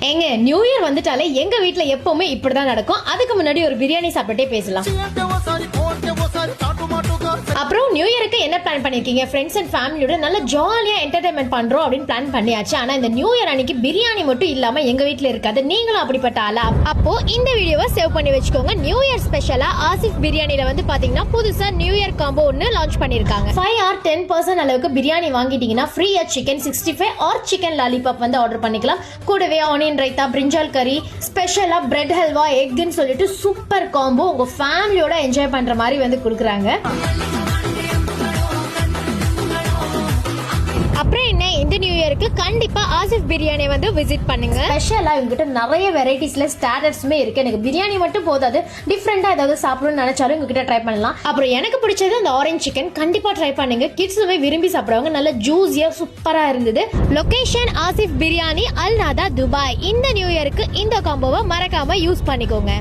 ஏங்க new year வந்துட்டாலே எங்க வீட்ல எப்பவுமே இப்படிதான் நடக்கும். அதுக்கு முன்னாடி ஒரு பிரியாணி சாப்பிட்டே பேசலாம். அப்புறம் நியூ இயருக்கு என்ன பிளான் பண்ணிருக்கீங்க? ஃப்ரெண்ட்ஸ் அண்ட் ஃபேமிலியோட நல்ல ஜாலியா என்டர்டைன்மெண்ட் பண்றோம் அப்படின்னு பிளான் பண்ணியாச்சு. ஆனா இந்த நியூ இயர் அன்னைக்கு பிரியாணி மட்டும் இல்லாம எங்க வீட்ல இருக்காது. நீங்களும் அப்படிப்பட்ட ஆளா? அப்போ இந்த வீடியோவை சேவ் பண்ணி வச்சுக்கோங்க. நியூ இயர் ஸ்பெஷலா ஆசிஃப் பிரியாணில வந்து பாத்தீங்கன்னா புதுசா நியூ இயர் காம்போ ஒன்னு லான்ச் பண்ணிருக்காங்க. 5 or 10% அளவுக்கு பிரியாணி வாங்கிட்டீங்கன்னா ஃப்ரீயா சிக்கன் 65 ஆர் சிக்கன் லாலிபாப் வந்து ஆர்டர் பண்ணிக்கலாம். கூடவே ஆனியன் ரைத்தா, பிரிஞ்சால் கறி, ஸ்பெஷலா பிரெட் ஹல்வா, எக்னு சொல்லிட்டு சூப்பர் காம்போ உங்க ஃபேமிலியோட என்ஜாய் பண்ற மாதிரி வந்து கொடுக்குறாங்க. அப்புறம் என்ன, இந்த நியூ இயருக்கு கண்டிப்பா ஆசிஃப் பிரியாணி வந்து விசிட் பண்ணுங்க. ஸ்பெஷலா இவங்ககிட்ட நிறைய வெரைட்டிஸ்ல ஸ்டார்டர்ஸ்மே இருக்கு. எனக்கு பிரியாணி மட்டும் போதாது, டிஃப்ரெண்டா ஏதாவது சாப்பிடணும்னு நினைச்சாலும் இவங்ககிட்ட ட்ரை பண்ணலாம். அப்புறம் எனக்கு பிடிச்சது அந்த ஆரஞ்சு சிக்கன் கண்டிப்பா ட்ரை பண்ணுங்க. கிட்ஸுமே விரும்பி சாப்பிடுவாங்க. நல்ல ஜூஸியா சூப்பரா இருந்தது. லொகேஷன் ஆசிஃப் பிரியாணி, அல் நாதா, துபாய். இந்த நியூ இயருக்கு இந்த காம்போவை மறக்காம யூஸ் பண்ணிக்கோங்க.